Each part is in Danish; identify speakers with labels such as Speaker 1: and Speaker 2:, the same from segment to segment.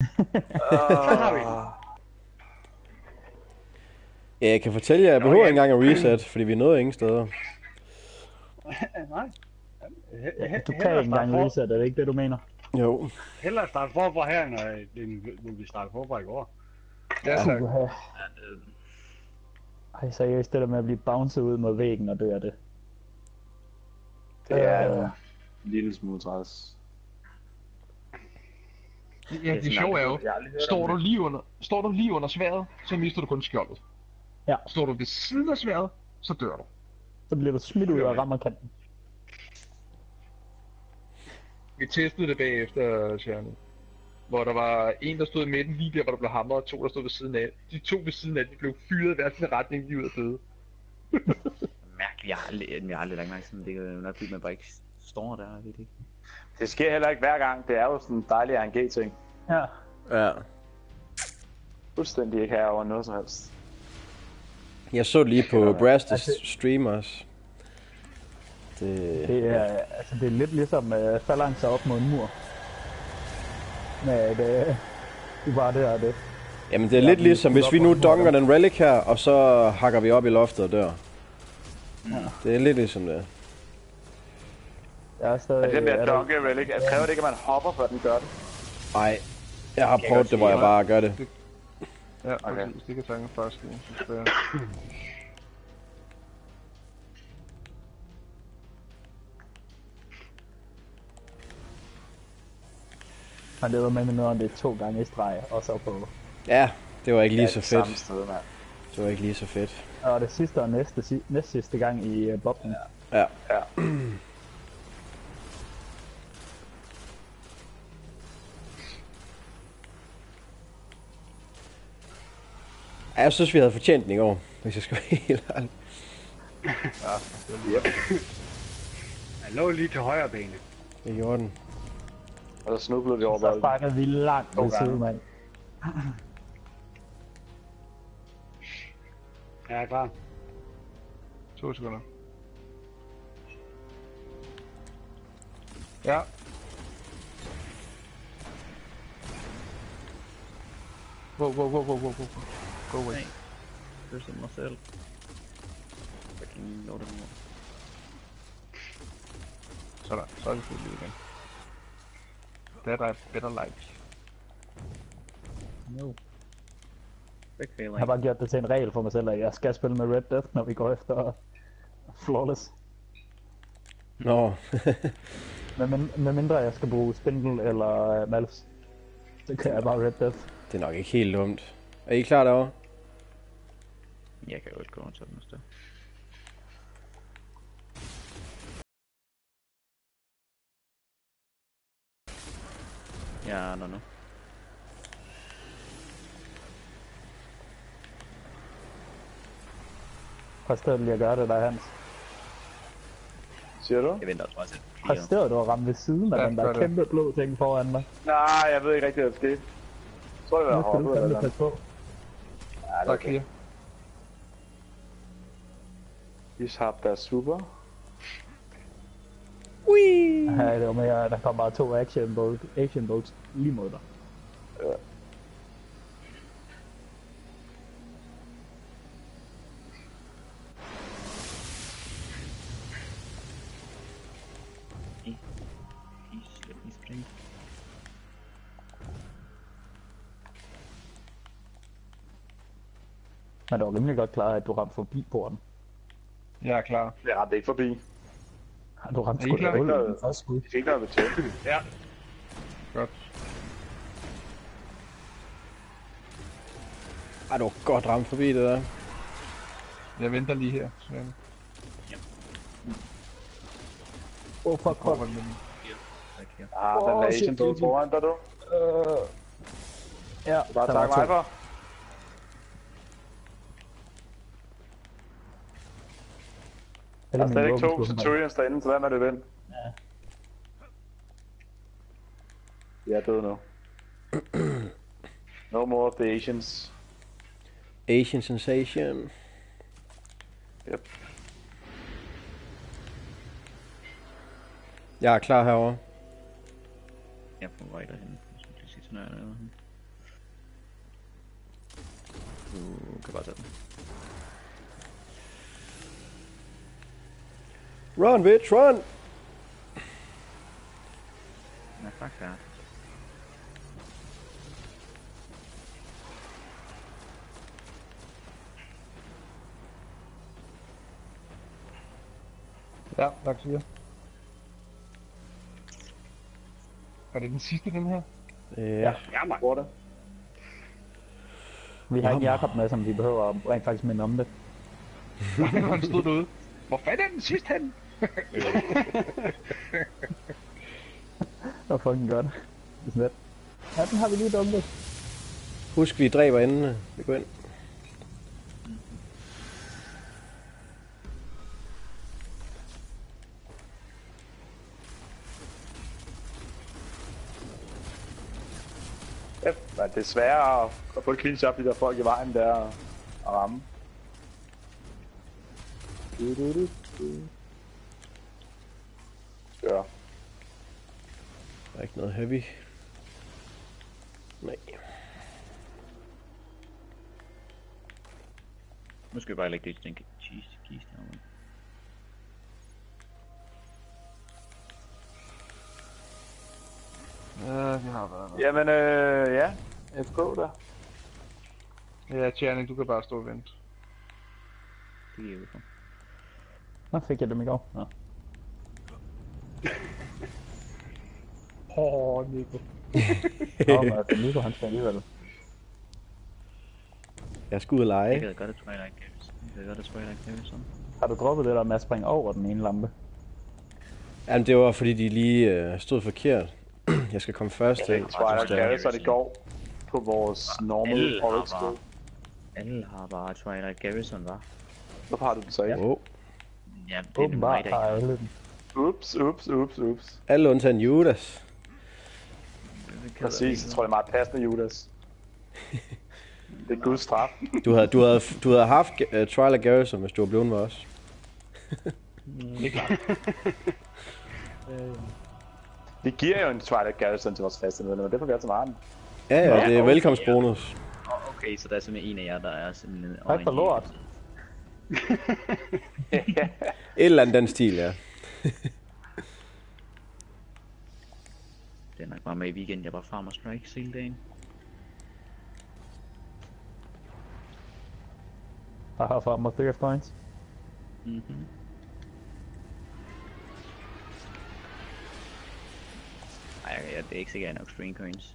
Speaker 1: Så har vi den.
Speaker 2: Ja, jeg kan fortælle jer, jeg behøver ikke engang at reset, fordi vi nåede ingen steder.
Speaker 1: Nej.
Speaker 3: Ja, du kan ikke engang reset, er det ikke det, du mener?
Speaker 2: Jo.
Speaker 1: Hellere starte forfra her, end vi startede forfra i går.
Speaker 4: Ja, tak.
Speaker 3: Ej, seriøst, det der med at blive bounced ud mod væggen og dør det.
Speaker 5: Det er en lille smule træls.
Speaker 4: Ja, det sjove er jo, står du lige under sværdet, så mister du kun skjoldet.
Speaker 3: Ja.
Speaker 4: Står du ved siden af sværdet, så dør du.
Speaker 3: Så bliver du smidt ud og rammer kanten.
Speaker 4: Vi testede det bagefter, Sjerne. Hvor der var en, der stod i midten lige der, hvor der blev hamret, og to, der stod ved siden af. De to ved siden af, de blev fyret i hver sin retning lige ud af døde.
Speaker 6: Mærkeligt, jeg har aldrig lagt mærke til, det er nok fordi man bare ikke står der, jeg ved det ikke.
Speaker 5: Det sker heller ikke hver gang, det er jo sådan en dejlig RNG-ting.
Speaker 3: Ja.
Speaker 2: Ja.
Speaker 5: Fuldstændig ikke herover noget som helst.
Speaker 2: Jeg så det lige på Brastes stream også.
Speaker 3: Det er lidt ligesom phalanxer op mod en mur. Men du bare det og det.
Speaker 2: Jamen det er lidt ligesom, hvis vi nu donker den relic her, og så hakker vi op i loftet og dør.
Speaker 3: Ja.
Speaker 2: Det er lidt ligesom det.
Speaker 3: Jeg er stadig...
Speaker 5: Men den der donke relic, kræver det ikke, at man hopper, før den gør det?
Speaker 2: Nej, jeg har prøvet det, hvor jeg bare gør det.
Speaker 4: Ja, okay. Det kan tanke først, synes jeg.
Speaker 3: Men det var med noget om det 2 gange i streg, og så på...
Speaker 2: Ja, det var ikke lige så fedt.
Speaker 5: Sted,
Speaker 2: det var ikke lige så fedt.
Speaker 3: Og det sidste og næste sidste gang i boblen.
Speaker 2: Ja. Ja, jeg synes, vi havde fortjent den i går, hvis jeg skal være helt ærlig.
Speaker 1: Jeg lå lige til højre benet.
Speaker 2: Det gjorde den.
Speaker 5: Og så snublede vi over bolden.
Speaker 3: Så sparkede vi langt ved siden, mand.
Speaker 1: Jeg er klar.
Speaker 4: 2 sekunder. Ja. Wow. Go away.
Speaker 6: Nej. Det er mig selv. Fucking lov det nu.
Speaker 4: Sådan, så er vi fuldt igen. That I better like.
Speaker 6: No.
Speaker 3: Jeg har bare gjort det til en regel for mig selv, at jeg skal spille med Red Death, når vi går efter Flawless.
Speaker 2: Nå.
Speaker 3: med mindre jeg skal bruge Spindle eller Malus, så kan jeg bare Red Death.
Speaker 2: Det er nok ikke helt dumt. Er I klar derovre?
Speaker 6: Jeg kan jo ikke gå rundt sådan et sted. Ja, no.
Speaker 3: Præsterede du lige at gøre det der, Hans?
Speaker 5: Siger du?
Speaker 6: Jeg venter også bare til.
Speaker 3: Præsterede du at ramme ved siden af den der kæmpe blå ting foran mig?
Speaker 5: Nej, jeg ved ikke rigtig, hvad der skete. Jeg tror, jeg var hoppet eller noget.
Speaker 3: På.
Speaker 5: Ja, det er okay. Vi har deres super.
Speaker 3: Whee! Ja, det var mere, der kom bare 2 action bolts lige mod dig.
Speaker 5: Ja.
Speaker 3: Men det var rimelig godt klar, at du ramte forbi porten.
Speaker 4: Jeg er klar.
Speaker 5: Jeg ramte ikke forbi.
Speaker 3: Har du ramt
Speaker 4: Er I
Speaker 3: sgu
Speaker 4: klar?
Speaker 3: da hullet først skud?
Speaker 5: Jeg fik noget ved tæt.
Speaker 1: Ja.
Speaker 4: Godt.
Speaker 2: Ej, du var godt ramt forbi det der.
Speaker 4: Jeg venter lige her, Svend.
Speaker 3: Fuck.
Speaker 5: Den Asian boat foran dig, du.
Speaker 3: Ja,
Speaker 5: Bare tak mig for. Der er slet ikke 2 Centurions derinde, så hvad med det ven?
Speaker 3: Ja.
Speaker 5: Jeg er død nu. No more of the Asians.
Speaker 2: Asian sensation.
Speaker 5: Yep.
Speaker 2: Jeg er klar herovre.
Speaker 6: Jeg er på vej derhen. Jeg skulle lige sige sådan noget. Du kan bare tage den.
Speaker 2: Run, bitch, run!
Speaker 6: Ja, fuck her.
Speaker 4: Ja, tak siger. Er det den sidste, den her?
Speaker 2: Ja.
Speaker 5: Ja, man.
Speaker 3: Vi har ikke Jakob med, som vi behøver at rent faktisk minde om det.
Speaker 4: Han stod derude. Hvor fanden er den sidste henne?
Speaker 3: Det var fucking godt. Det er sådan lidt. Ja, den har vi lige dumpet.
Speaker 2: Husk, vi dræber endene. Vi går ind.
Speaker 5: Ja, men det er sværere at få et clean shot, de der folk i vejen der og ramme. Ja.
Speaker 2: Der er ikke noget heavy. Nej.
Speaker 6: Nu skal vi bare lægge det i den cheese kiste herovre.
Speaker 4: Vi har været der.
Speaker 5: Jamen, ja. FK der.
Speaker 4: Ja, Tjerning, du kan bare stå og vente.
Speaker 6: Det giver vi for.
Speaker 3: Nå, fik jeg dem i går. Nå.
Speaker 4: Nico.
Speaker 3: Nå, men altså, Nico, han skal alligevel.
Speaker 2: Jeg skal ud og lege.
Speaker 6: Jeg gad godt at Twilight Garrison.
Speaker 3: Har du droppet det der med at springe over den ene lampe?
Speaker 2: Jamen, det var fordi, de lige stod forkert. Jeg skal komme først til.
Speaker 5: Twilight Garrison i går på vores normal horoscope.
Speaker 6: Alle har bare Twilight Garrison, var.
Speaker 5: Hvorfor har du den så ikke?
Speaker 2: Oh.
Speaker 6: Ja, det er mig, der
Speaker 3: har
Speaker 6: ikke
Speaker 3: alle den.
Speaker 5: Ups.
Speaker 2: Alle undtagen Judas.
Speaker 5: Præcis, jeg tror det er meget passende, Judas. Det er Guds straf.
Speaker 2: Du havde haft Twilight Garrison, hvis du var blevet med os.
Speaker 4: Det er klart.
Speaker 5: Vi giver jo en Twilight Garrison til vores faste medlemmer, det får vi altså meget.
Speaker 2: Ja, det er velkomstbonus.
Speaker 6: Okay, så der er simpelthen en af jer, der er simpelthen...
Speaker 3: Tak for lort.
Speaker 2: Et eller andet den stil, ja.
Speaker 6: Det er nok bare med i weekend, jeg bare farmer strikes hele dagen.
Speaker 3: Jeg har farmet mig 30 points.
Speaker 6: Ej, det er ikke sikkert, at jeg nok string coins.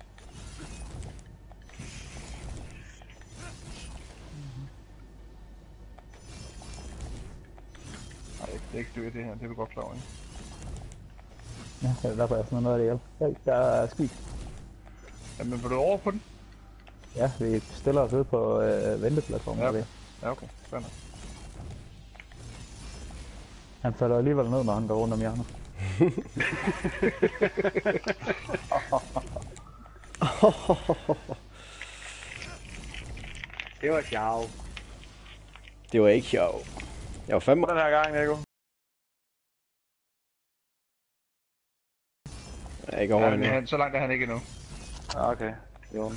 Speaker 4: Nej, det er ikke styrt det her, det er du godt klar over, ikke?
Speaker 3: Ja, det er derfor, jeg sådan noget af det ihjel. Jeg er skidt.
Speaker 4: Jamen, vil du over på den?
Speaker 3: Ja, vi stiller os ud på venteplatformen.
Speaker 4: Ja. Ja, okay. Fair nok.
Speaker 3: Han falder alligevel ned, når han går rundt om hjørnet.
Speaker 1: Det var sjov.
Speaker 2: Det var ikke sjov. Jeg var fandme...
Speaker 5: Den her gang, Nico.
Speaker 2: Jeg er ikke over endnu.
Speaker 4: Ja, så langt er han ikke endnu.
Speaker 5: Okay, jo.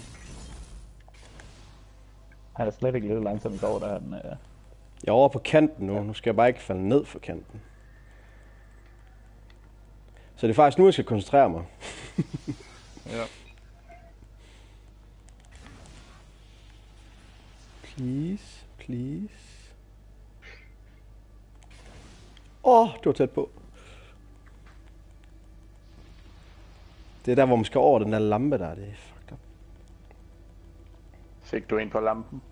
Speaker 3: Han er slet ikke lidt langsom i går, da han...
Speaker 2: Jeg er over på kanten nu. Nu skal jeg bare ikke falde ned for kanten. Så det er faktisk nu, jeg skal koncentrere mig.
Speaker 4: Ja.
Speaker 2: Please. Det var tæt på. Det er der, hvor man skal over den der lampe der. Det er fucked up.
Speaker 5: Fik du en på lampen?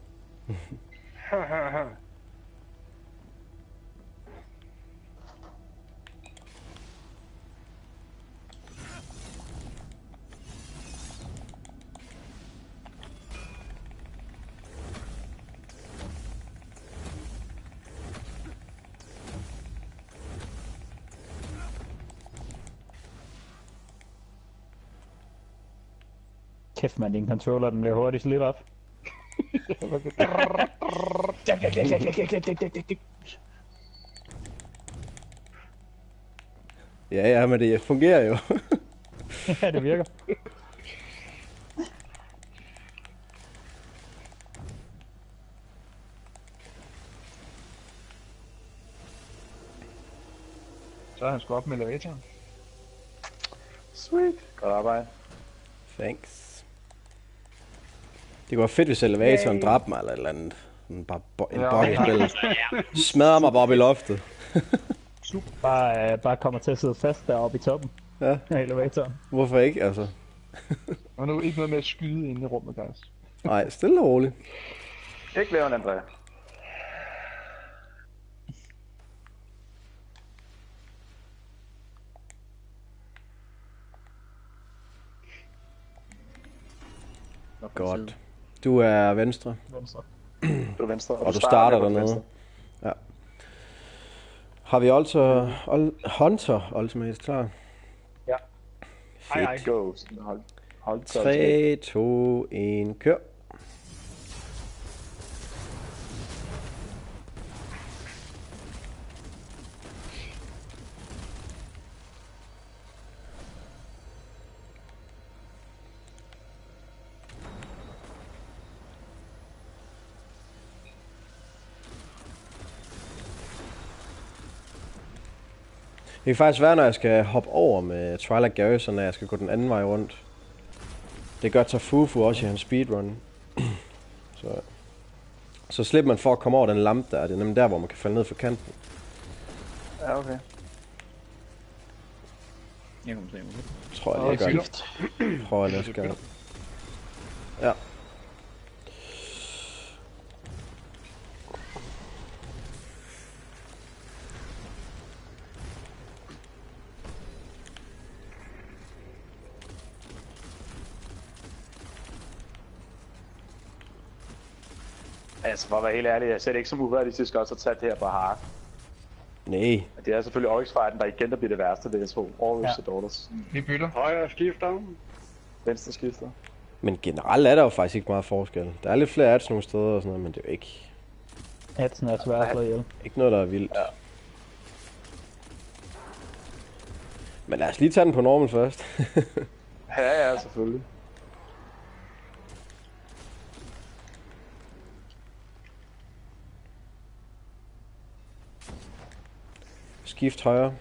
Speaker 3: Kæft man, din controller, den bliver hurtigt slidt op.
Speaker 2: Ja, men det fungerer jo.
Speaker 3: Ja, det virker.
Speaker 4: Så er han sgu op med elevatoren.
Speaker 5: Sweet. Godt arbejde.
Speaker 2: Thanks. Det kunne være fedt, hvis elevatoren dræbte mig eller et eller andet. Bare en bok i spillet. Smadrer mig bare op i loftet.
Speaker 3: Bare kommer til at sidde fast deroppe i toppen
Speaker 2: Ja.
Speaker 3: af elevatoren.
Speaker 2: Hvorfor ikke, altså?
Speaker 4: Og nu ikke noget med at skyde inde i rummet, guys.
Speaker 2: Nej, stille og roligt.
Speaker 5: Ikke levende, Andrea.
Speaker 2: Godt. Du er venstre.
Speaker 3: Venstre.
Speaker 5: Du er venstre.
Speaker 2: Og du starter
Speaker 5: på
Speaker 2: dernede.
Speaker 5: venstre.
Speaker 2: Ja. Har vi Hunter Ultimate klar?
Speaker 5: Ja.
Speaker 1: Hej.
Speaker 5: Go. Hold
Speaker 2: 3, 2, 1, kør. Det kan faktisk være, når jeg skal hoppe over med Twilight Garrison, når jeg skal gå den anden vej rundt. Det gør Tafufu også i hans speedrun. Så slipper man for at komme over den lampe der. Det er nemlig der, hvor man kan falde ned fra kanten.
Speaker 5: Ja, okay.
Speaker 6: Jeg kommer til at
Speaker 2: Tror jeg, det gør det. Prøver jeg næste gang. Ja.
Speaker 5: Altså, for at være helt ærlig, jeg ser det ikke som urealistisk også at tage det her på hard.
Speaker 2: Nej.
Speaker 5: Det er selvfølgelig Oryx-fighten, der igen der bliver det værste, det er så Oryx og Daughters.
Speaker 4: Vi bytter.
Speaker 1: Højre skifter.
Speaker 5: Venstre skifter.
Speaker 2: Men generelt er der jo faktisk ikke meget forskel. Der er lidt flere ads nogle steder og sådan noget, men det er jo
Speaker 3: Adsen er svært at slå ihjel.
Speaker 2: ikke noget, der er vildt.
Speaker 5: Ja.
Speaker 2: Men lad os lige tage den på normal først.
Speaker 5: Ja, selvfølgelig.
Speaker 2: Skift højre.
Speaker 5: Det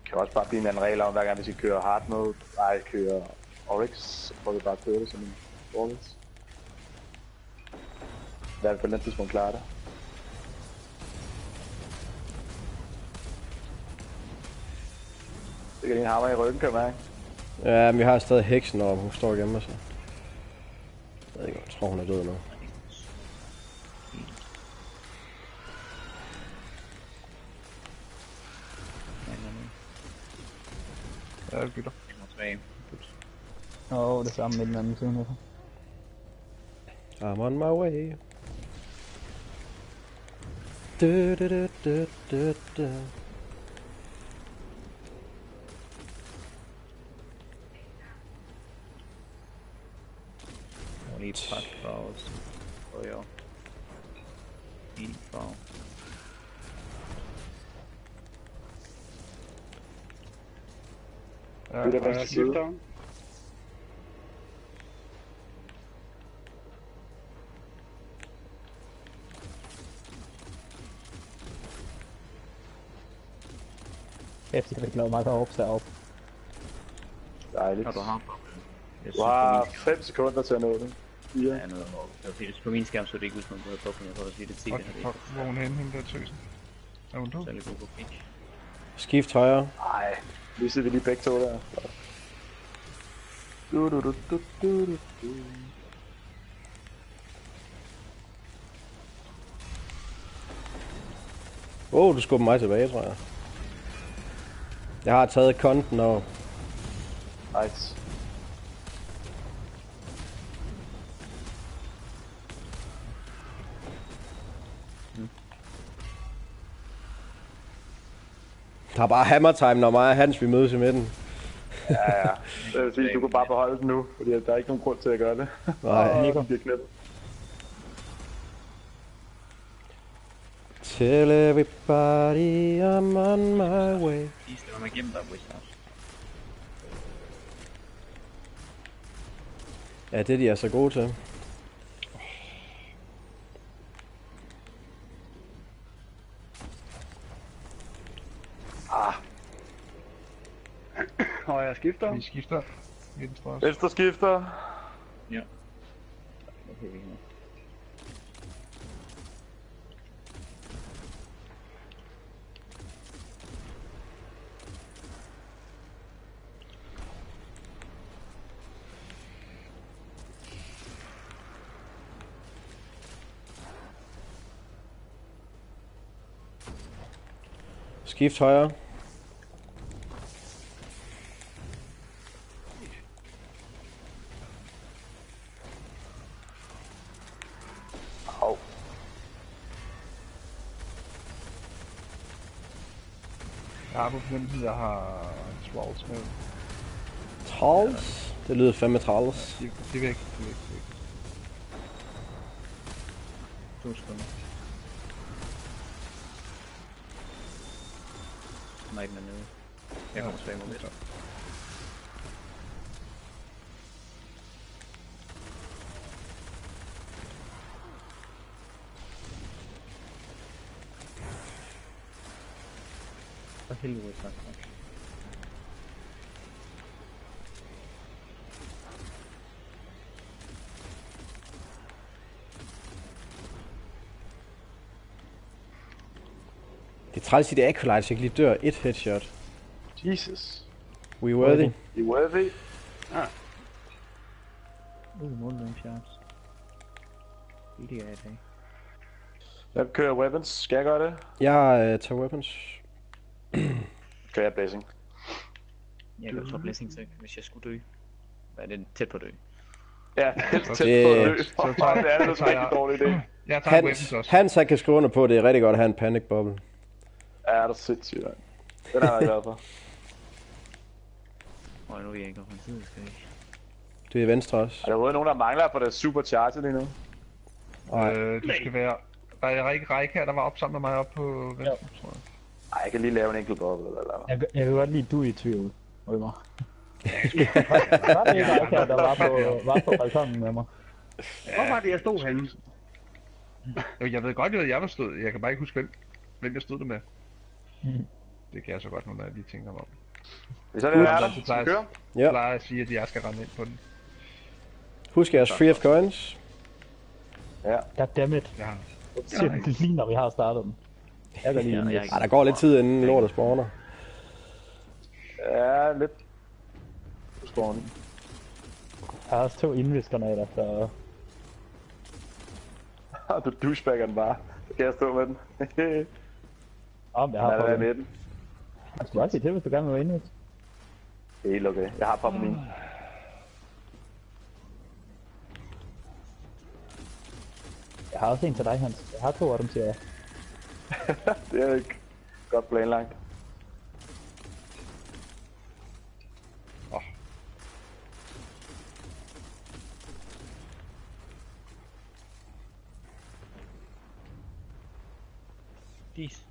Speaker 5: kan også bare blive en anden regel om, hver gang vi skal køre hard mode. Nej, køre Oryx, så får vi bare køre det som en Oryx. Hvad er det på den tidspunkt klare det? Det kan din hammer i ryggen, kan man mærke.
Speaker 2: Ja, men vi har stadig heksen, og hun står og gemmer sig. Jeg ved ikke, jeg tror hun er død nu.
Speaker 4: Ja, vi bytter.
Speaker 6: Jeg kommer tilbage.
Speaker 3: Det samme med den anden side nu.
Speaker 2: I'm on my way. Du, du, du, du, du, du.
Speaker 6: Og lige pakke for os. Og jo. Helt for.
Speaker 4: Ja,
Speaker 5: Bytter
Speaker 1: Højre
Speaker 5: venstre side.
Speaker 1: skifter.
Speaker 3: Efter det glæder mig deroppe, så op.
Speaker 5: Dejligt.
Speaker 6: Og du har jeg
Speaker 5: Du har 5 sekunder til at nå det. 4.
Speaker 6: Ja, noget over. Det var fordi, på min skærm så det ikke ud som om du havde bukket. Jeg tror, det er 10, det her det.
Speaker 4: Hvor er hun henne, hende der tøsen? Er hun død?
Speaker 6: Så er det god på pink.
Speaker 2: Skift højre.
Speaker 5: Nej, lige sidder vi lige begge to der. Du, du, du, du, du, du, du.
Speaker 2: Du skubber mig tilbage, tror jeg. Jeg har taget konten og...
Speaker 5: Nice.
Speaker 2: Der er bare hammer time, når mig og Hans vi mødes i midten.
Speaker 5: Ja. Det vil sige, du kan bare beholde den nu, fordi der er ikke nogen grund til at gøre det.
Speaker 2: Nej.
Speaker 5: Nico bliver knippet.
Speaker 2: Tell everybody I'm on my way.
Speaker 6: De slår mig igennem der, Wizards.
Speaker 2: Ja, det de er så gode til.
Speaker 1: Højre skifter.
Speaker 4: Vi skifter. Venstre også.
Speaker 5: Venstre skifter.
Speaker 6: Ja. Okay,
Speaker 2: Skift højre.
Speaker 5: Hov.
Speaker 4: Jeg har på fornemmelsen, jeg har Swalls med.
Speaker 2: Træls. Det lyder fandme træls.
Speaker 4: Det er væk, det er væk.
Speaker 6: 2 sekunder. Nej, den er nede. Jeg kommer tilbage med lidt. For helvede, tak.
Speaker 2: Det er træls i det Acolytes, ikke lige dør. Et headshot.
Speaker 5: Jesus.
Speaker 2: We worthy.
Speaker 5: You worthy?
Speaker 6: Målmøn shots. Det er i dag.
Speaker 5: Jeg kører weapons. Skal jeg gøre det?
Speaker 2: Jeg tager weapons.
Speaker 5: Kører jeg blessing.
Speaker 6: Jeg kan jo så blessing til, hvis jeg skulle dø. Hvad er det tæt på at dø?
Speaker 5: Ja, helt tæt
Speaker 2: Det-
Speaker 5: på at dø.
Speaker 4: Så tager
Speaker 5: Det er en rigtig dårlig idé.
Speaker 4: Jeg tager weapons også.
Speaker 2: Hans kan skrive under på, at det er rigtig godt at have en panic bubble.
Speaker 5: Ja, det er sindssygt. Den er jeg glad for.
Speaker 6: Og nu er jeg ikke på en side, skal jeg ikke.
Speaker 2: Det er venstre også.
Speaker 5: Er der overhovedet nogen, der mangler på det supercharge lige nu?
Speaker 2: Nej.
Speaker 4: Du skal være... Der er ikke Række her, der var op sammen med mig op på venstre, tror jeg.
Speaker 5: Ej, jeg kan lige lave en enkelt bubble eller noget.
Speaker 3: Jeg kan godt lide, du er i tvivl, Rømer. Var det ikke Række, der var på balkongen med mig?
Speaker 1: Hvor var det, jeg stod henne?
Speaker 4: Jo, jeg ved godt, at jeg var stået. Jeg kan bare ikke huske, hvem jeg stod der med. Det kan jeg så godt nu, når jeg lige tænker mig om.
Speaker 5: Hvis så det er der,
Speaker 4: Så
Speaker 5: så kører.
Speaker 2: Ja.
Speaker 4: Jeg plejer at sige, at jeg skal rende ind på den.
Speaker 2: Husk jeres free of coins.
Speaker 5: Ja.
Speaker 3: Goddammit.
Speaker 4: Ja.
Speaker 3: Det ligner, vi har startet den. Jeg kan lige
Speaker 6: Ja,
Speaker 3: den.
Speaker 6: jeg-
Speaker 2: Ej, der går lidt tid inden lortet spawner.
Speaker 5: Ja, lidt. Spawning.
Speaker 3: Jeg har også 2 indvisgranater, så...
Speaker 5: Du douchebagger den bare. Så kan jeg stå med den.
Speaker 3: Om jeg har
Speaker 5: Lad det være
Speaker 3: poppet.
Speaker 5: med den.
Speaker 3: Jeg skulle også sige til, hvis du gerne vil være indvis.
Speaker 5: Det er helt okay. Jeg har poppet min.
Speaker 3: Jeg har også en til dig, Hans. Jeg har 2 af dem, siger jeg.
Speaker 5: Det er ikke godt planlagt.
Speaker 6: Dis.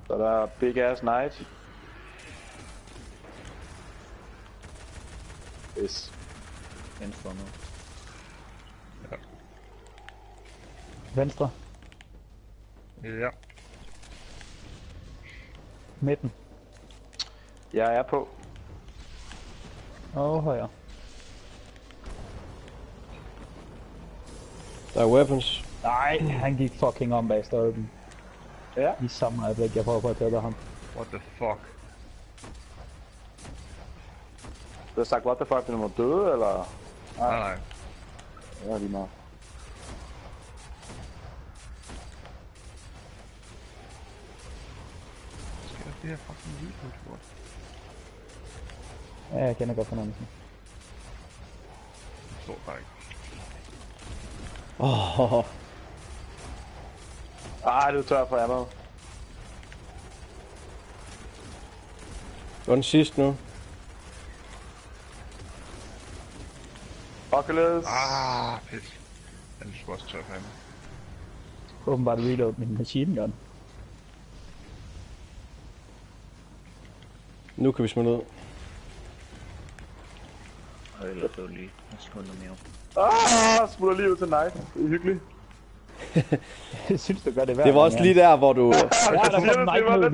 Speaker 5: Så der er Big Ass Knight. Yes.
Speaker 6: Venstre nu.
Speaker 3: Venstre.
Speaker 4: Ja.
Speaker 3: Midten.
Speaker 5: Jeg er på.
Speaker 3: Og højre.
Speaker 2: Der er weapons.
Speaker 3: Nej, han gik fucking om bag stolpen.
Speaker 5: Ja.
Speaker 3: I samme øjeblik, jeg prøver på at tæppe ham.
Speaker 4: What the fuck?
Speaker 5: Du har sagt, what the fuck, den må døde, eller?
Speaker 4: Nej.
Speaker 5: Ja, lige meget.
Speaker 4: Skal det her fucking lyd?
Speaker 3: Ja, jeg kender godt fornemmelsen.
Speaker 4: Jeg står bare ikke.
Speaker 5: Ej, du er tør for ammo.
Speaker 2: Det var den sidste nu.
Speaker 5: Oculus.
Speaker 4: Pis. Jeg er sgu også tør for ham.
Speaker 3: Åbenbart reload min machine gun.
Speaker 2: Nu kan vi smide ud.
Speaker 6: Og ellers så lige en sekund mere.
Speaker 5: Smutter lige ud til Knight. Det er hyggeligt.
Speaker 3: Jeg synes, du gør det værd.
Speaker 2: Det var også lige der, hvor du...
Speaker 3: Ja, der kom en Nike mod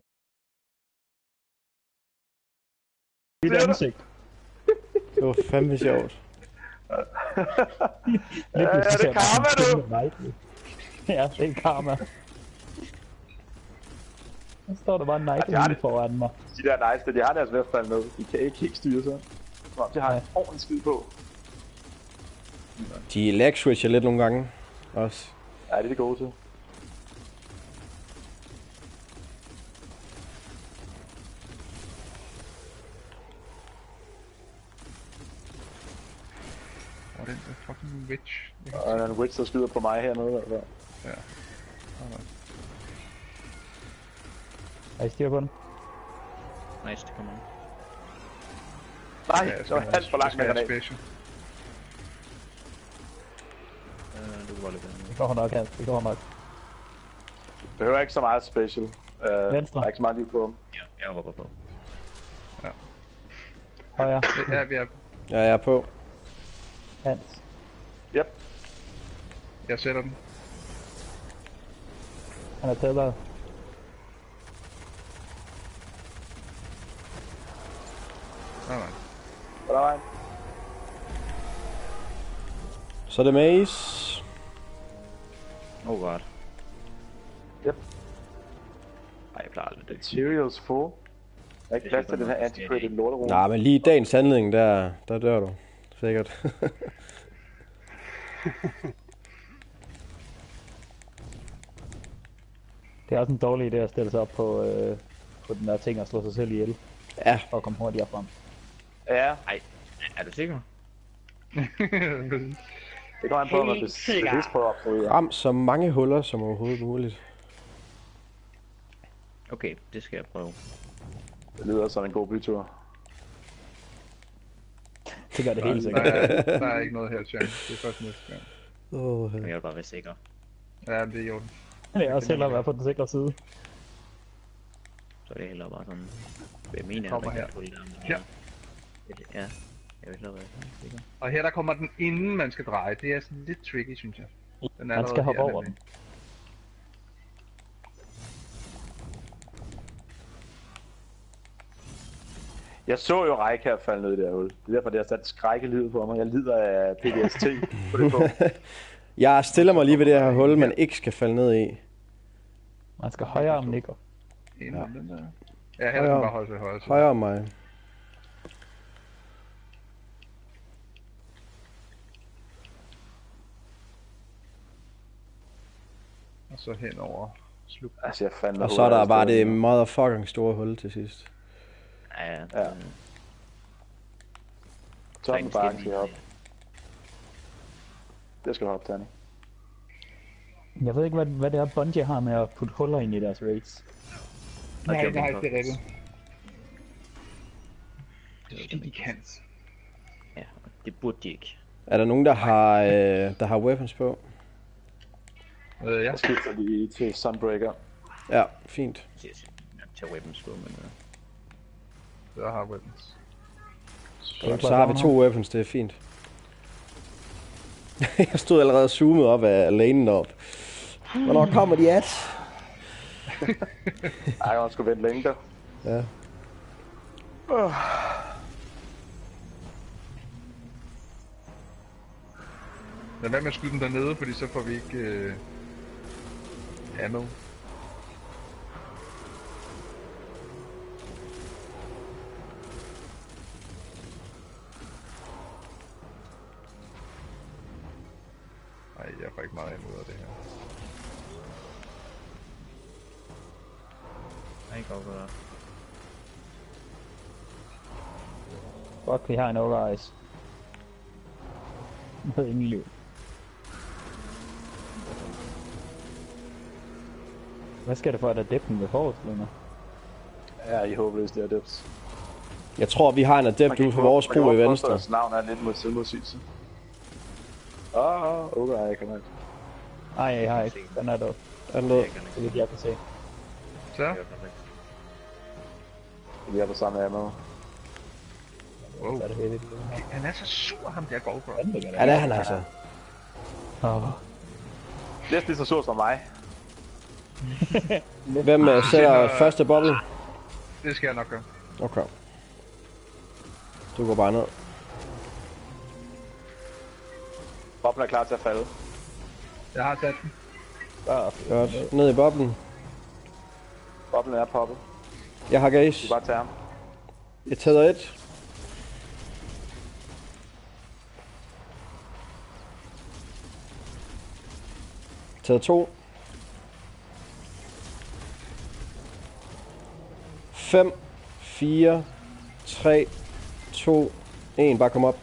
Speaker 3: dit ansigt.
Speaker 2: Det var fandme sjovt.
Speaker 3: Lige
Speaker 5: Ja, det er karma,
Speaker 3: du! Ja, det er karma. Så står der bare en Nike lige foran mig.
Speaker 5: De der nice, de har deres værdfald med. De kan ikke helt styre sig. De har en ordentlig skid på.
Speaker 2: De lag switcher lidt nogle gange. Også.
Speaker 5: Ja, det er det gode til.
Speaker 4: Og den der fucking witch.
Speaker 5: Og der er en witch, der skyder på mig hernede. Altså.
Speaker 4: Ja.
Speaker 3: Er I styr på den?
Speaker 6: Nice, det kommer.
Speaker 5: Nej, det var alt for langt med granat.
Speaker 6: Du kan bare lidt
Speaker 3: Det går nok, Hans. Det går nok.
Speaker 5: Behøver ikke så meget special.
Speaker 3: Venstre.
Speaker 5: Der er ikke så meget liv på dem.
Speaker 6: Ja, jeg hopper på.
Speaker 3: Højre.
Speaker 4: Ja, vi er...
Speaker 2: Ja, jeg er på.
Speaker 3: Hans.
Speaker 5: Yep.
Speaker 4: Jeg sætter den.
Speaker 3: Han er tættere.
Speaker 4: Nej.
Speaker 5: Hvor der var en?
Speaker 2: Så er det Mace.
Speaker 6: Oh god.
Speaker 5: Yep.
Speaker 6: Ej, jeg plejer aldrig det.
Speaker 5: Materials full. Der er ikke plads til den her anti-crit i lorterum.
Speaker 2: Nej, men lige i dagens handling, der dør du. Sikkert.
Speaker 3: Det er også en dårlig idé at stille sig op på den der ting og slå sig selv ihjel.
Speaker 2: Ja.
Speaker 3: Og komme hurtigere frem.
Speaker 5: Ja.
Speaker 6: Ej, er du sikker?
Speaker 5: Det kommer an på, når det prøver at opstå, ja.
Speaker 2: Ram så mange huller som overhovedet muligt.
Speaker 6: Okay, det skal jeg prøve.
Speaker 5: Det lyder som en god bytur.
Speaker 3: Det gør det helt sikkert.
Speaker 4: Der er ikke noget her, Tjern. Det er først næste gang.
Speaker 6: Men jeg vil bare være sikker.
Speaker 4: Ja, det er i orden.
Speaker 3: Det er også hellere at være på den sikre side.
Speaker 6: Så er det hellere bare sådan... Jeg mener,
Speaker 4: Kommer her. Her.
Speaker 6: Ja, jeg vil hellere være sikker.
Speaker 4: Og her der kommer den inden man skal dreje. Det er sådan lidt tricky, synes jeg. Den er
Speaker 3: Man skal hoppe over den.
Speaker 5: Jeg så jo Reika falde ned i det her hul. Det er derfor, det har sat skrækkelivet på mig. Jeg lider af PTSD på det punkt.
Speaker 2: Jeg stiller mig lige ved det her hul, man ikke skal falde ned i.
Speaker 3: Man skal højere om Nico.
Speaker 4: Inden den der. Ja, her skal bare holde sig højere.
Speaker 2: Højere om mig.
Speaker 4: Og så hen over sluk.
Speaker 5: Altså, jeg fandt
Speaker 2: Og så er der bare det motherfucking store hul til sidst.
Speaker 6: Ja.
Speaker 5: Toppen bare skal op. Det skal du hoppe, Tanny.
Speaker 3: Jeg ved ikke, hvad det er, Bungie har med at putte huller ind i deres raids.
Speaker 4: Nej, det er rigtigt. De kan.
Speaker 6: Ja, det burde de ikke.
Speaker 2: Er der nogen, der har weapons på?
Speaker 5: Jeg skifter lige til Sunbreaker.
Speaker 2: Ja, fint.
Speaker 6: Jeg tager weapons på, men...
Speaker 4: Jeg har weapons.
Speaker 2: Så har vi 2 weapons, det er fint. Jeg stod allerede zoomet op af lanen op. Hvornår kommer de at?
Speaker 5: Ej, jeg skulle vente længe der.
Speaker 2: Ja.
Speaker 4: Lad være med at skyde dem dernede, fordi så får vi ikke ammo. Ej, jeg får ikke meget ammo ud af det her.
Speaker 6: Nej, går godt.
Speaker 3: Fuck, vi har en overrise. Med ingen liv. Hvad skal det for, at adepten vil forestille?
Speaker 5: Ja, I håbløst det er adept.
Speaker 2: Jeg tror, vi har en adept ude for vores bro i venstre.
Speaker 5: Deres navn er lidt mod selvmodsigelse. Okay, jeg kan ikke.
Speaker 3: Nej, jeg har ikke. Den er død.
Speaker 2: Er den død?
Speaker 3: Det er det, jeg kan se.
Speaker 4: Så?
Speaker 5: Vi er på samme ammo.
Speaker 4: Wow.
Speaker 3: Så er det heldigt.
Speaker 4: Han er så sur, ham der GoPro.
Speaker 2: Ja, det er han altså.
Speaker 5: Næsten lige så sur som mig.
Speaker 2: Hvem sætter første boble?
Speaker 4: Det skal jeg nok gøre.
Speaker 2: Okay. Du går bare ned.
Speaker 5: Boblen er klar til at falde.
Speaker 4: Jeg har sat den.
Speaker 2: Godt. Ned i boblen.
Speaker 5: Boblen er poppet.
Speaker 2: Jeg har gaze.
Speaker 5: Du bare tage ham.
Speaker 2: Jeg tæder 1. Tæder 2. 5, 4, 3, 2, 1. Bare kom op.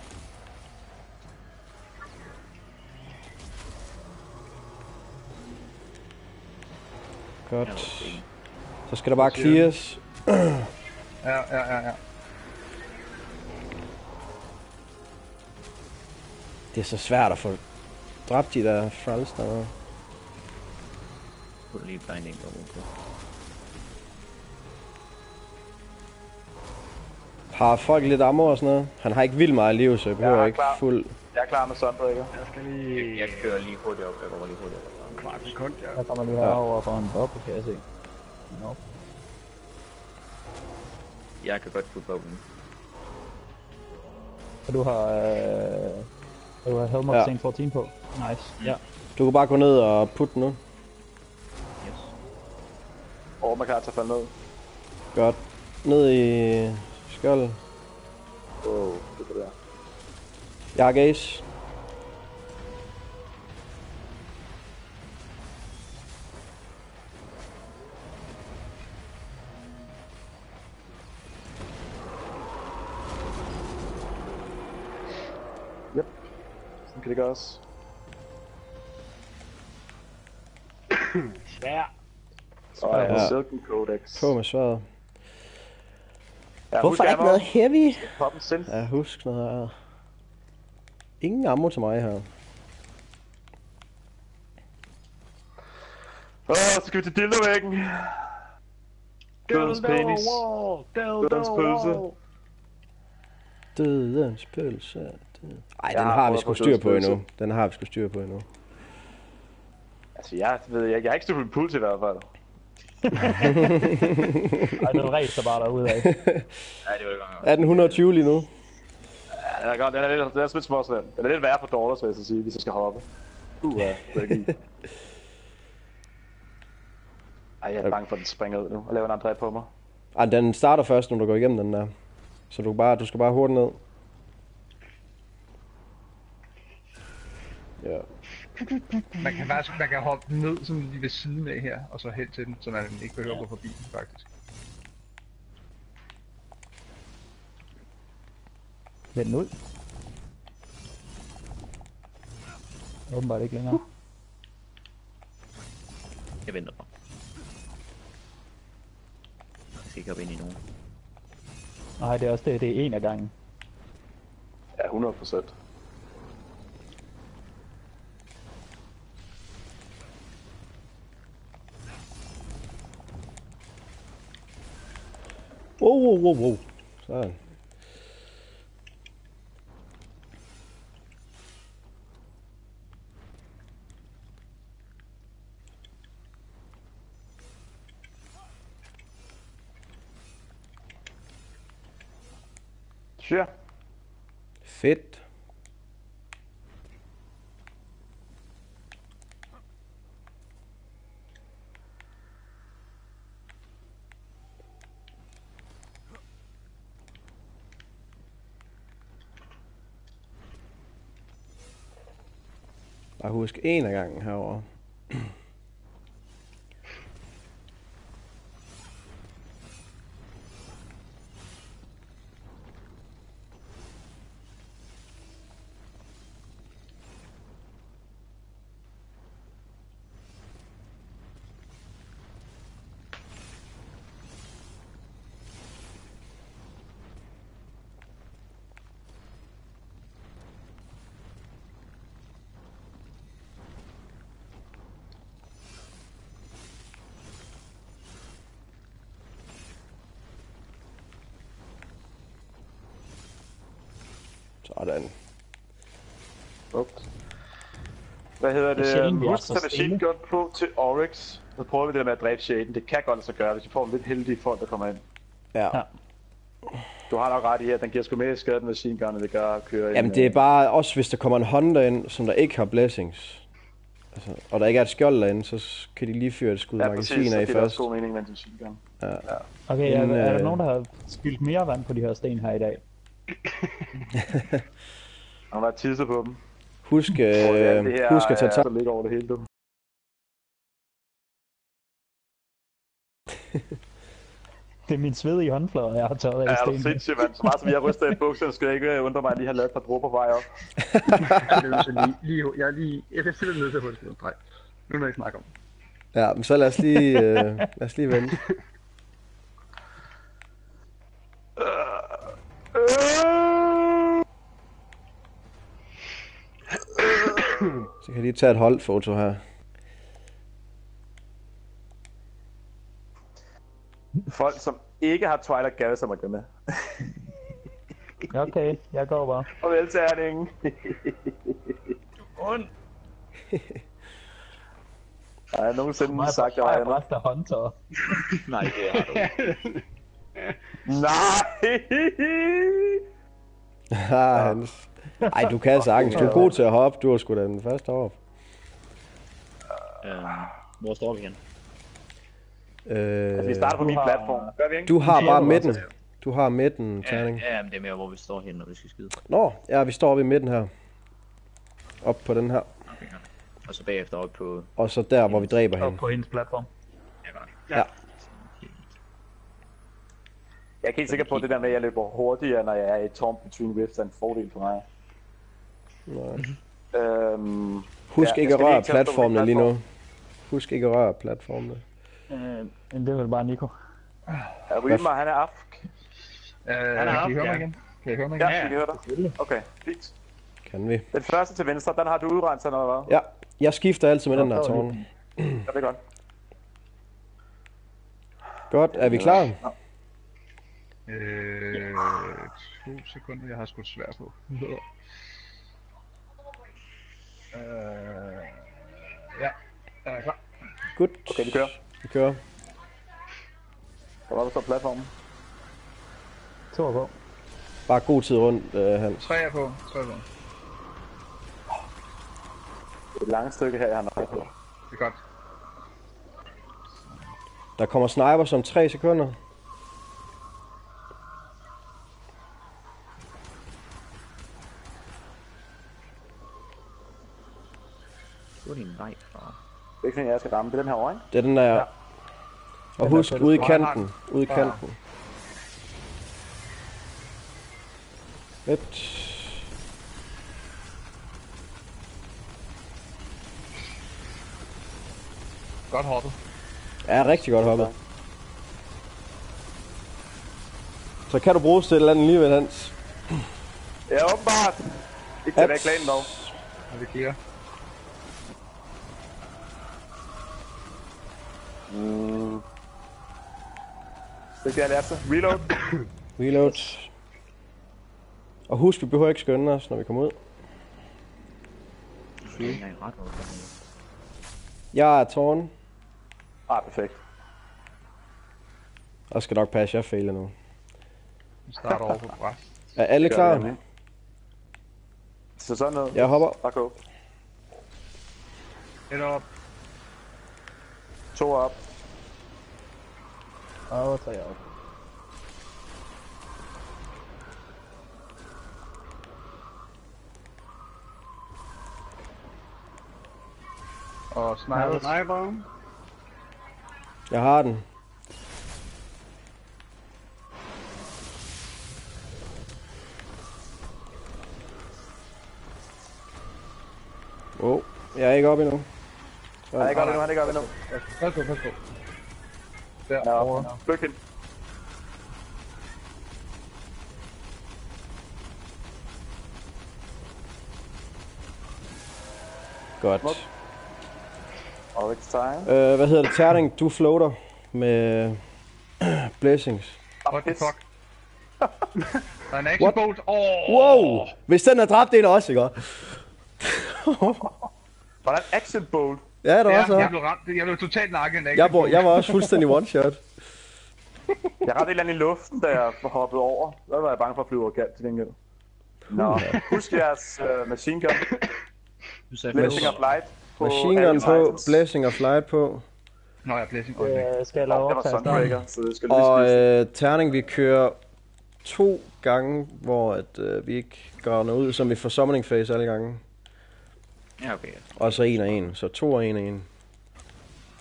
Speaker 2: Godt. Så skal der bare clears.
Speaker 4: Ja.
Speaker 2: Det er så svært at få dræbt de der frals der.
Speaker 6: Put lige blinding på.
Speaker 2: Har folk lidt ammo og sådan noget? Han har ikke vildt meget liv, så jeg behøver ikke fuld...
Speaker 5: Jeg er klar med Sunbreaker.
Speaker 1: Jeg skal lige...
Speaker 6: Jeg kører lige hurtigt op. Jeg går lige hurtigt op.
Speaker 1: Kvart sekund, ja.
Speaker 3: Der kommer lige herover for en boble, kan jeg se. No.
Speaker 6: Jeg kan godt putte boblen.
Speaker 3: Og du har... Du har Helmut Saint 14 på. Nice. Ja.
Speaker 2: Du kan bare gå ned og putte den nu.
Speaker 6: Yes.
Speaker 5: Orm er klar til at falde ned.
Speaker 2: Godt. Ned i skjoldet.
Speaker 5: Wow, det er der.
Speaker 2: Jeg har gaze.
Speaker 5: Yep. Sådan kan det gøres.
Speaker 1: Svær.
Speaker 5: Og ja. Silken Codex.
Speaker 2: På med sværet.
Speaker 5: Ja,
Speaker 2: Hvorfor ikke noget heavy?
Speaker 5: Poppen synth.
Speaker 2: Ja, husk noget her. Ingen ammo til mig her.
Speaker 5: Så skal vi til dildovæggen. Dødens penis. Dødens pølse.
Speaker 2: Dødens pølse. Ej, den har vi sgu styr på endnu.
Speaker 5: Altså, jeg har ikke styr på min puls i hvert fald.
Speaker 3: Ej, det ræser bare derude af.
Speaker 6: Ja, det var det godt.
Speaker 2: Er den 120 lige nu?
Speaker 5: Ja, den er godt. Den er lidt småslem. Den er lidt værre for Daughters, vil jeg så sige, hvis jeg skal hoppe. Ja, det er ej, jeg er bange for, at den springer ud nu og laver en André på mig.
Speaker 2: Ej, den starter først, når du går igennem den der. Så du skal bare hurtigt ned. Ja.
Speaker 4: Man kan hoppe ned sådan lige ved siden af her, og så hen til den, så man ikke behøver at gå forbi den, faktisk.
Speaker 3: Vend ud. Åbenbart ikke længere.
Speaker 6: Jeg venter på. Jeg skal ikke hoppe ind i nogen.
Speaker 3: Nej, det er også det er en af gangen.
Speaker 5: Ja, 100%.
Speaker 2: Wow. Sådan.
Speaker 5: Sure.
Speaker 2: Fedt. Bare husk en af gangen herovre. Sådan.
Speaker 5: Ups. Hvad hedder det?
Speaker 3: sjældent, vi er
Speaker 5: Husk
Speaker 3: så
Speaker 5: at tage machine
Speaker 3: stille.
Speaker 5: gun på til Oryx. Så prøver vi det der med at dræbe Shaden. Det kan godt lade sig gøre, hvis vi får lidt heldige folk, der kommer ind.
Speaker 2: Ja.
Speaker 5: Du har nok ret i, at den giver sgu mere skade med machine gun, end det gør at køre
Speaker 2: Jamen det er bare også, hvis der kommer en Hunter ind, som der ikke har blessings. Altså, og der ikke er et skjold derinde, så kan de lige fyre et skud magasiner i først.
Speaker 5: Ja, præcis, så giver det også god mening med en machine gun.
Speaker 2: Ja.
Speaker 3: Okay, er der nogen, der har spildt mere vand på de her sten her i dag?
Speaker 5: Og der er tisse på dem.
Speaker 2: Husk at tage
Speaker 5: så ligger over det hele, du.
Speaker 3: Det er min svedige håndflader, jeg har tørret af i
Speaker 5: Ja,
Speaker 3: stenen.
Speaker 5: det er sindssygt, mand. Så meget som jeg ryster i bukserne, skal jeg ikke undre mig, at jeg lige har lavet et par dråber på vej op.
Speaker 4: Jeg er nødt til at få det skrevet. Nej, nu når jeg snakker om det.
Speaker 2: Ja, men så lad os lige vente. Så kan jeg lige tage et holdfoto her.
Speaker 5: Folk, som ikke har Twilight Gale, som er med.
Speaker 3: Okay, jeg går bare.
Speaker 5: Farvel til Erningen. Har jeg nogensinde sagt, at jeg var
Speaker 3: der Hunter.
Speaker 6: Nej, det har du.
Speaker 5: Nej!
Speaker 2: Hans. Ej, du kan sagtens. Du er god til at hoppe. Du har sgu da den første op.
Speaker 6: Hvor står vi hen?
Speaker 5: Vi starter på min platform. Gør vi ikke?
Speaker 2: Du har bare midten. Du har midten, Terning.
Speaker 6: Ja, men det er mere, hvor vi står hen, når vi skal skyde.
Speaker 2: Nå, ja, vi står oppe i midten her. Op på den her.
Speaker 6: Okay, og så bagefter op på...
Speaker 2: Og så der, hvor vi dræber hende.
Speaker 3: På hendes platform.
Speaker 2: Ja.
Speaker 5: Jeg er ikke helt sikker på, at det der med, at jeg løber hurtigere, når jeg er i Torn Between Rifts, er en fordel for mig.
Speaker 2: Husk ikke at røre platformene lige nu. Husk ikke at røre platformene.
Speaker 3: Det er vel bare Nico.
Speaker 5: Rydmer, han er afk.
Speaker 4: Han er
Speaker 5: kan I høre mig igen? Ja, vi kan høre dig. Okay, fint.
Speaker 2: Kan vi.
Speaker 5: Den første til venstre, den har du udrenset eller hvad?
Speaker 2: Ja, jeg skifter altid med den her tårn.
Speaker 5: Ja, det er godt.
Speaker 2: Godt, er vi klar?
Speaker 4: 2 sekunder, jeg har sgu svært på. Ja, jeg er klar.
Speaker 2: Godt.
Speaker 5: Okay, vi kører.
Speaker 2: Vi kører.
Speaker 5: Der var der så platformen.
Speaker 3: 2 på.
Speaker 2: Bare god tid rundt, Hans.
Speaker 4: 3 er på.
Speaker 5: Det er et langt stykke her, jeg har nok på.
Speaker 4: Det er godt.
Speaker 2: Der kommer snipers om 3 sekunder.
Speaker 6: Hvor er din vej fra?
Speaker 5: Det er ikke sådan, jeg skal ramme. Det er den her over, ikke?
Speaker 2: Det er den der. Ja. Og husk, ude i kanten. Ude i kanten. Et.
Speaker 4: Godt hoppet.
Speaker 2: Ja, rigtig godt hoppet. Så kan du bruge til et eller andet alligevel, Hans.
Speaker 5: Ja, åbenbart. Ikke til reklamen dog.
Speaker 4: Er vi clear?
Speaker 5: Det kan jeg lære sig. Reload.
Speaker 2: Reload. Og husk, vi behøver ikke skynde os, når vi kommer ud. Jeg er tårn.
Speaker 5: Perfekt.
Speaker 2: Og skal nok passe, jeg fejler nu.
Speaker 4: Vi starter over på bræt.
Speaker 2: Er alle klar?
Speaker 5: Så sådan noget.
Speaker 2: Jeg hopper.
Speaker 5: Bare gå.
Speaker 4: 1 op.
Speaker 5: 2 op.
Speaker 3: Og 3 op.
Speaker 4: Og sniper.
Speaker 2: Jeg har den. Jeg er ikke oppe endnu.
Speaker 5: Han er ikke oppe endnu,
Speaker 4: Pas på. Der, over.
Speaker 5: Flygt hende.
Speaker 2: Godt.
Speaker 5: Oryx time.
Speaker 2: Hvad hedder det? Terning, du floater med blessings.
Speaker 4: What the fuck? Der er en action bolt.
Speaker 2: Wow! Hvis den er dræbt, det er også, ikke?
Speaker 5: Var der en action bolt?
Speaker 2: Ja, det var så.
Speaker 4: Jeg blev ramt. Jeg blev totalt nakket.
Speaker 2: Jeg var også fuldstændig one-shot.
Speaker 5: Jeg ramte et eller andet i luften, da jeg hoppede over. Der var jeg bange for at flyve over kant til gengæld. Nå, husk jeres machine gun. Blessing of Light på.
Speaker 2: Machine gun på, Blessing of Light på.
Speaker 4: Nå, jeg Blessing.
Speaker 3: Skal jeg lave
Speaker 5: det var Sunbreaker, så det skal
Speaker 2: Og terning, vi kører 2 gange, hvor vi ikke gør noget ud, som vi får summoning phase alle gange.
Speaker 6: Ja, okay.
Speaker 2: Og så 1 og 1, så 2 og 1 og 1.
Speaker 6: Men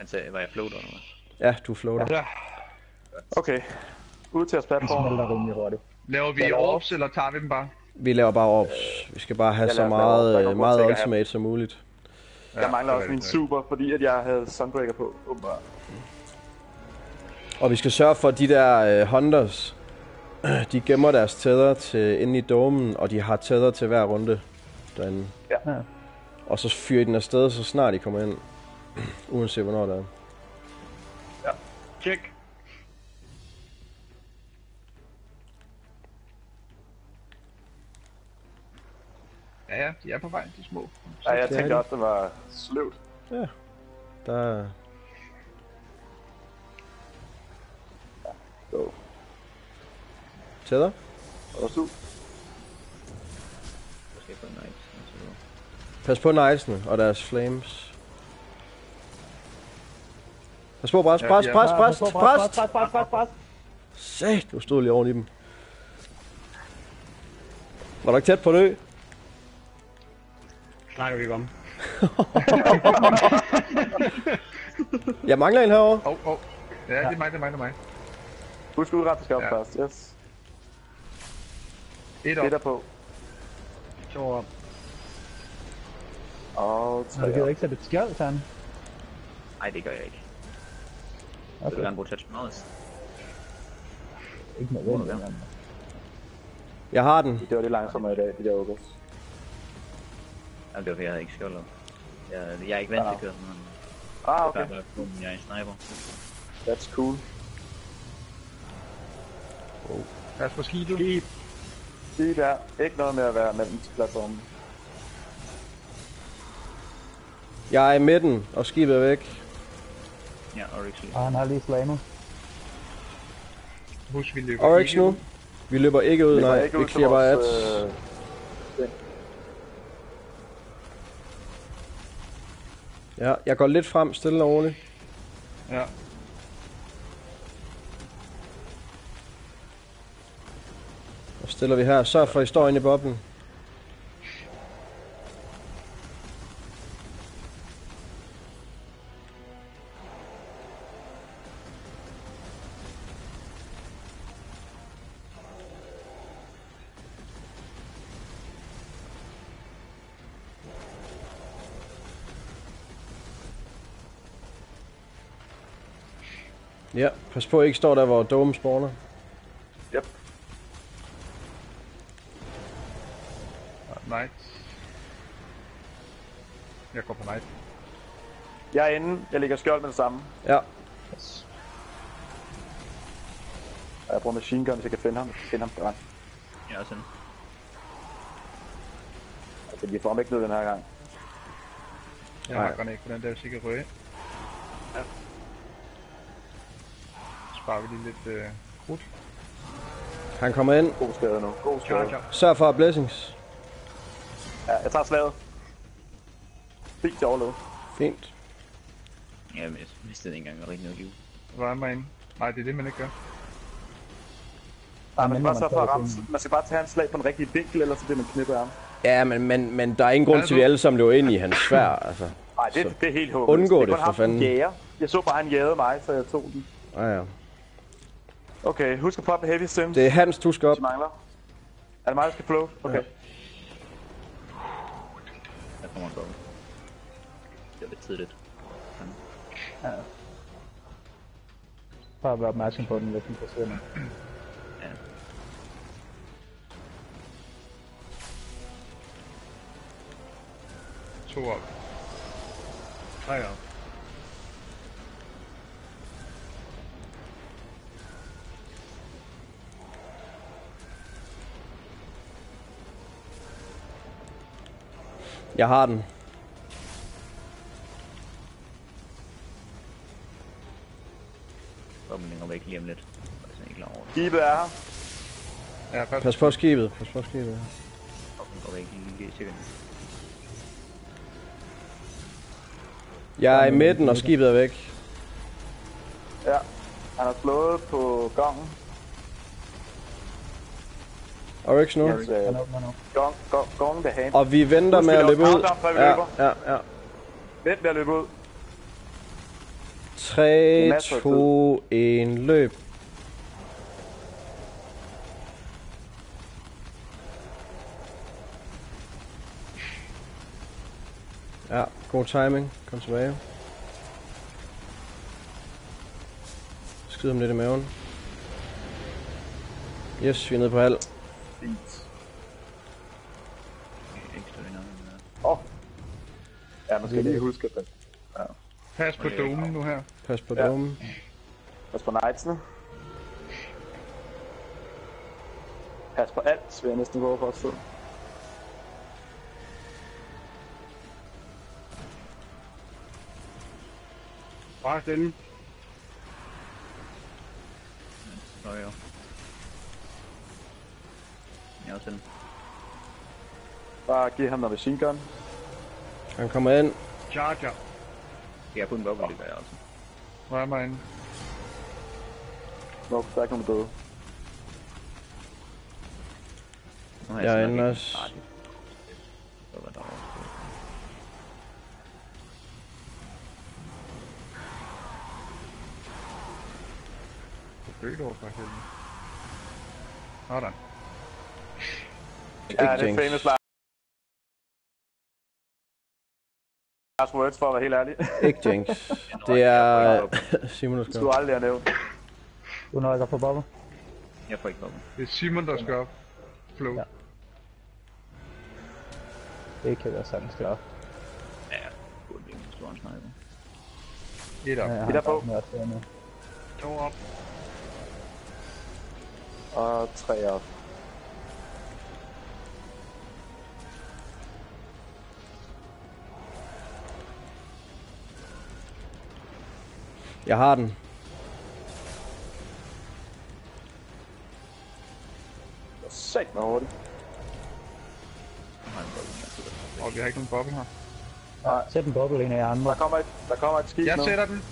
Speaker 6: så var jeg floater eller
Speaker 2: Ja, du floater.
Speaker 4: Ja.
Speaker 5: Okay. Ud til at spille på.
Speaker 3: smelter rimelig hurtigt.
Speaker 4: Laver vi orbs, eller tager vi dem bare?
Speaker 2: Vi laver bare orbs. Vi skal bare have så meget ultimate som muligt.
Speaker 5: Jeg mangler også min super, fordi at jeg havde Sunbreaker på, åbenbart.
Speaker 2: Og vi skal sørge for, at de der hunters, de gemmer deres tæder til inde i domen, og de har tæder til hver runde derinde.
Speaker 5: Ja.
Speaker 2: Og så fyrer den afsted, så snart de kommer ind. Uanset hvornår det er.
Speaker 5: Ja.
Speaker 4: Check. Ja, de er på vej, de små.
Speaker 5: Ja, jeg tænkte også, det var sløvt.
Speaker 2: Ja. Der
Speaker 5: Go.
Speaker 2: Tæder.
Speaker 5: Og su.
Speaker 2: Pas på knightsene og deres flames. Pas på, pres. Sæt, du stod lige oven i dem. Var du ikke tæt på en ø?
Speaker 1: Snakker vi ikke om.
Speaker 2: Jeg mangler en herovre.
Speaker 4: Ja, det er mig.
Speaker 5: Husk at udrette skab først, yes.
Speaker 4: Et op.
Speaker 5: Et på.
Speaker 1: 2 op.
Speaker 5: Og 3
Speaker 3: Du gider ikke sætte et skjold, Søren?
Speaker 6: Nej, det gør jeg ikke.
Speaker 3: Okay.
Speaker 6: Jeg vil gerne bruge touch mouse.
Speaker 3: Ikke nødvendigt.
Speaker 2: Jeg har den.
Speaker 5: Det var lidt langsommere i dag, de der ogres.
Speaker 6: Jamen, det var fordi, jeg havde ikke skjold. Jeg er ikke vant til at køre sådan noget.
Speaker 5: Okay.
Speaker 6: Jeg er en sniper.
Speaker 5: That's cool.
Speaker 4: Pas på skibet.
Speaker 5: Sige der. Ikke noget med at være mellem platformen.
Speaker 2: Jeg er i midten, og skibet er væk.
Speaker 6: Ja, Oryx.
Speaker 3: Han har lige slammet.
Speaker 4: Husk, vi løber
Speaker 2: Oryx nu. Vi løber ikke ud, nej. Vi clear bare at. Ja, jeg går lidt frem, stille og roligt.
Speaker 4: Ja.
Speaker 2: Og stiller vi her. Sørg for, at I står inde i boblen. Ja, pas på, at I ikke står der, hvor dome spawner.
Speaker 5: Yep.
Speaker 4: Night. Jeg går på night.
Speaker 5: Jeg er inde. Jeg ligger skjold med det samme.
Speaker 2: Ja.
Speaker 5: Og jeg bruger machine gun, hvis jeg kan finde ham.
Speaker 6: Jeg er også inde.
Speaker 5: Okay, vi får ham ikke ned den her gang.
Speaker 4: Jeg har godt ikke på den der sikkert røde.
Speaker 5: Ja.
Speaker 4: Sparer vi lige lidt krudt.
Speaker 2: Han kommer ind.
Speaker 5: God skade nu. God skade.
Speaker 2: Sørg for blessings.
Speaker 5: Ja, jeg tager slaget. Fint til overleve.
Speaker 2: Fint.
Speaker 6: Ja, men jeg mistede ikke engang rigtig noget liv.
Speaker 4: Hvor er man inde? Nej, det er det, man ikke gør.
Speaker 5: Nej, man skal bare så for at ramme. Man skal bare tage hans slag på den rigtige vinkel, ellers så bliver man knippet af ham.
Speaker 2: Ja, men der er ingen grund til, at vi alle sammen løber ind i hans svær, altså.
Speaker 5: Nej, det er helt håbløst.
Speaker 2: Undgå det, for fanden.
Speaker 5: Jæger. Jeg så bare, han jagede mig, så jeg tog den.
Speaker 2: Ja.
Speaker 5: Okay, husk at poppe heavy sims.
Speaker 2: Det er Hans, du skal op.
Speaker 5: Mangler. Er det mig, der skal float? Okay. Ja.
Speaker 6: Jeg kommer godt. Det er lidt tidligt.
Speaker 3: Ja. Bare være opmærksom på den, hvis den forsvinder.
Speaker 6: Ja.
Speaker 4: To op. 3 op.
Speaker 2: Jeg har den.
Speaker 6: om lidt. Jeg er ikke klar over det.
Speaker 5: Skibet er her.
Speaker 4: Ja,
Speaker 2: Pas på skibet. Pas på skibet.
Speaker 6: Og ikke lige sikkert.
Speaker 2: Jeg er i midten, og skibet er væk.
Speaker 5: Ja. Han har slået på gangen.
Speaker 2: Oryx nu.
Speaker 5: Gongen det hand.
Speaker 2: Og vi venter med at løbe ud. Ja.
Speaker 5: Vent med at løbe ud.
Speaker 2: 3, 2, 1, løb. Ja, god timing. Kom tilbage. Skyd ham lidt i maven. Yes, vi er nede på halv.
Speaker 5: Fint.
Speaker 6: Ikke stå endnu.
Speaker 5: Ja, man skal lige huske det. Ja.
Speaker 4: Pas på domen nu her.
Speaker 2: Pas på domen.
Speaker 5: Pas på knightsene. Pas på alt, vil jeg næsten gå for at stå.
Speaker 1: Bare stille.
Speaker 6: Nå jo. Jeg er også den.
Speaker 5: Bare giv ham noget machine gun.
Speaker 2: Han kommer ind.
Speaker 1: Charger.
Speaker 6: Jeg er på en bubble, det gør jeg også.
Speaker 4: Hvor er mig inde?
Speaker 5: Nå, der er ikke nogen døde.
Speaker 2: Jeg er inde også.
Speaker 6: Så var der også.
Speaker 4: Død over for helvede. Sådan.
Speaker 5: Ja, det er famous last words, for at være helt ærlig.
Speaker 2: Ikke Jinx. Det er Simon, der
Speaker 5: Du
Speaker 2: skal.
Speaker 5: skulle aldrig have nævnt.
Speaker 3: Du når ikke på bobber.
Speaker 6: Jeg får ikke bubble.
Speaker 4: Det er Simon, der skal op. Flow.
Speaker 3: Ja. Det kan være sagtens klart.
Speaker 6: Ja, burde blive en stor sniper.
Speaker 4: Et op.
Speaker 3: Jeg
Speaker 5: Et er på.
Speaker 3: med.
Speaker 1: 2 op.
Speaker 5: Og 3 op.
Speaker 2: Jeg har den.
Speaker 5: Sæt mig hurtigt.
Speaker 4: Og vi har ikke nogen boble her.
Speaker 3: Sæt en boble ind i andre.
Speaker 5: Der kommer et skib
Speaker 4: Jeg
Speaker 5: nu.
Speaker 4: sætter den.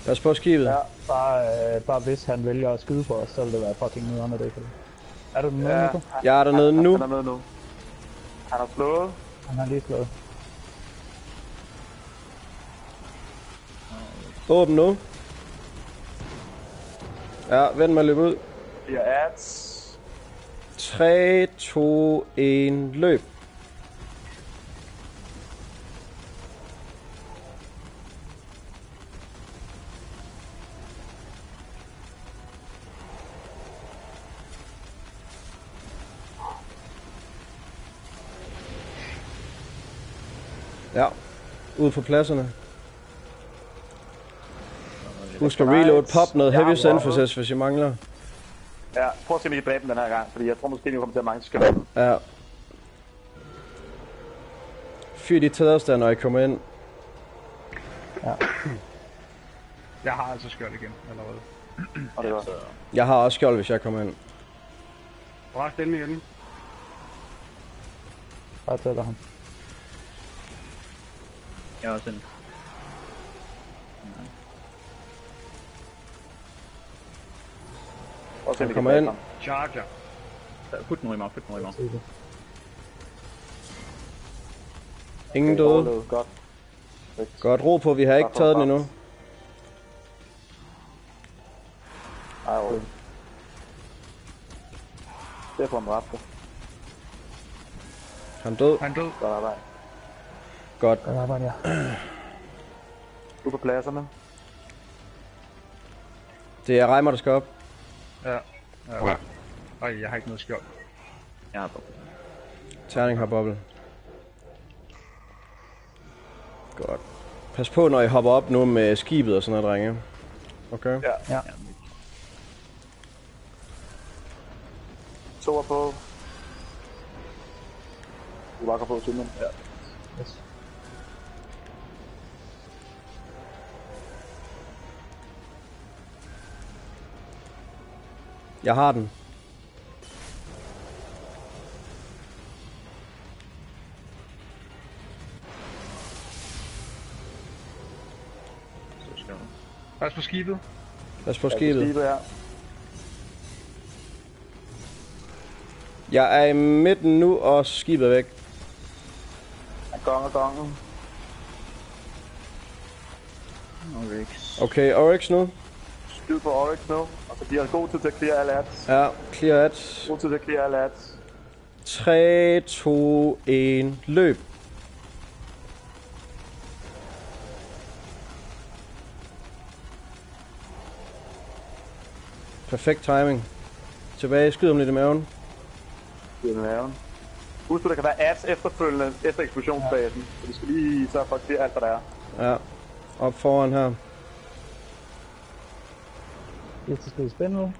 Speaker 2: Pas på skibet.
Speaker 5: Ja.
Speaker 3: Bare hvis han vælger at skyde på os, så vil det være fucking nederen af det. Er du dernede,
Speaker 5: Ja.
Speaker 3: Nico?
Speaker 2: Jeg er dernede nu.
Speaker 5: Han er med nu. Han har slået.
Speaker 3: Han har lige slået.
Speaker 2: Åbn nu. Ja, vend mig løb ud.
Speaker 5: Det er ads.
Speaker 2: 3, 2, 1, løb. Ja, ud på pladserne. Husk at reload, pop noget heavy synthesis, hvis I mangler.
Speaker 5: Ja, prøv at se, om I kan dræbe den her gang, fordi jeg tror måske, at vi kommer til at mange skal være.
Speaker 2: Ja. Fyr de tæderster, når I kommer ind.
Speaker 3: Ja.
Speaker 4: Jeg har altså skjold igen, allerede.
Speaker 5: Og det var.
Speaker 2: Jeg har også skjold, hvis jeg kommer ind.
Speaker 1: Bare stille igen.
Speaker 3: Bare tæller ham.
Speaker 6: Jeg er også en.
Speaker 5: Prøv at se, om
Speaker 2: Han
Speaker 5: I kan
Speaker 2: kommer
Speaker 5: dræbe
Speaker 2: ind.
Speaker 5: ham.
Speaker 1: Charger.
Speaker 6: Put den i mig,
Speaker 2: Ingen
Speaker 5: Okay,
Speaker 2: døde.
Speaker 5: overlevet. Godt.
Speaker 2: Godt, ro på, vi har ikke taget den endnu.
Speaker 5: Ej, overlevet. Det er på en dræbte.
Speaker 2: Han død.
Speaker 4: Han død.
Speaker 5: Godt arbejde.
Speaker 2: Godt.
Speaker 3: Godt arbejde, ja.
Speaker 5: Du er på pladserne.
Speaker 2: Det er Reimer, der skal op.
Speaker 4: Ja. Ja. Ej, jeg har ikke noget skjold.
Speaker 6: Jeg har bubble.
Speaker 2: Terning har boble. Godt. Pas på, når I hopper op nu med skibet og sådan noget, drenge. Okay?
Speaker 5: Ja.
Speaker 3: Ja.
Speaker 5: 2 er på. Du vakker på, Simon. Ja.
Speaker 3: Yes.
Speaker 2: Jeg har den.
Speaker 4: Pas på skibet.
Speaker 2: Pas på skibet.
Speaker 5: Ja.
Speaker 2: Jeg er i midten nu, og skibet er væk.
Speaker 5: Gongen.
Speaker 6: Oryx.
Speaker 2: Okay, Oryx nu.
Speaker 5: Skyd på Oryx nu. Og så bliver han god tid til at clear alle ads.
Speaker 2: Ja, clear ads.
Speaker 5: God tid til at clear alle ads.
Speaker 2: 3, 2, 1, løb. Perfekt timing. Tilbage, skyd om lidt i maven.
Speaker 5: Skyd i maven. Husk du, der kan være ads efterfølgende efter eksplosionsfasen. Så vi skal lige sørge for at clear alt, hvad der er.
Speaker 2: Ja, op foran her.
Speaker 3: Det skal vi spænde nu.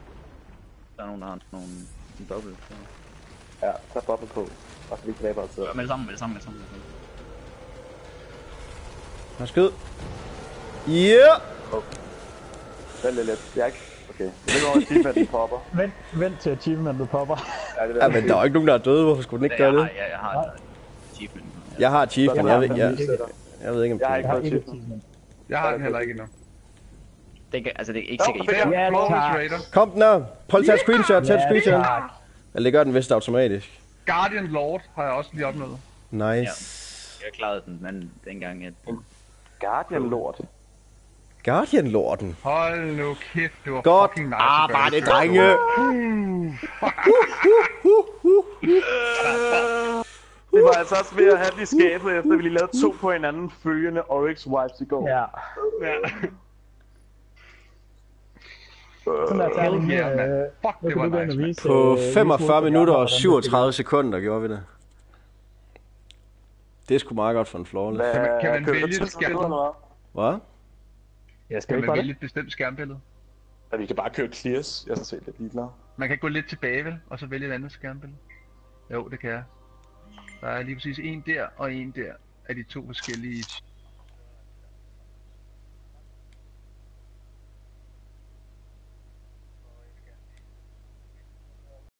Speaker 6: Der er nogen, der har en bubble. Så.
Speaker 5: Ja, tag bubble på. Og så vi ikke dræber altid.
Speaker 6: Med det samme.
Speaker 2: Her skyd. Yeah!
Speaker 5: Okay. Vent lidt. Det er ikke... Okay. Det er ikke over achievementet popper.
Speaker 3: Vent til achievementet popper.
Speaker 2: Ja, men der er jo ikke nogen, der er døde. Hvorfor skulle den ikke gøre det?
Speaker 6: Jeg har achievement.
Speaker 2: Jeg har achievement. Jeg ved ikke, om
Speaker 5: jeg har
Speaker 2: det
Speaker 5: ikke
Speaker 2: er.
Speaker 5: noget achievement.
Speaker 4: Jeg har den heller ikke endnu.
Speaker 6: Det er ikke sikkert.
Speaker 3: Ja,
Speaker 4: Raider.
Speaker 2: Kom den her. Prøv at tage et screenshot. Eller det gør den vist automatisk.
Speaker 4: Guardian Lord har jeg også lige opnået.
Speaker 2: Nice.
Speaker 6: Jeg klarede den, men dengang at...
Speaker 5: Guardian Lord.
Speaker 2: Guardian-lorden.
Speaker 4: Hold nu kæft, det var
Speaker 2: godt.
Speaker 4: fucking nice.
Speaker 2: Bare det, drenge.
Speaker 5: Det var altså også ved at have de skabet, efter vi lige lavede 2 på hinanden følgende Oryx wipes i går.
Speaker 3: Ja. Sådan der tærling,
Speaker 4: fuck, det var nice.
Speaker 2: På 45 minutter og 37 sekunder gjorde vi det. Det er sgu meget godt for en flawless.
Speaker 4: Kan man vælge et skærmbillede?
Speaker 2: Hvad?
Speaker 4: Kan man vælge et bestemt skærmbillede?
Speaker 5: Ja, vi kan bare køre clears. Jeg er så lidt ligeglad.
Speaker 4: Man kan gå lidt tilbage, vel? Og så vælge et andet skærmbillede. Jo, det kan jeg. Der er lige præcis en der og en der af de 2 forskellige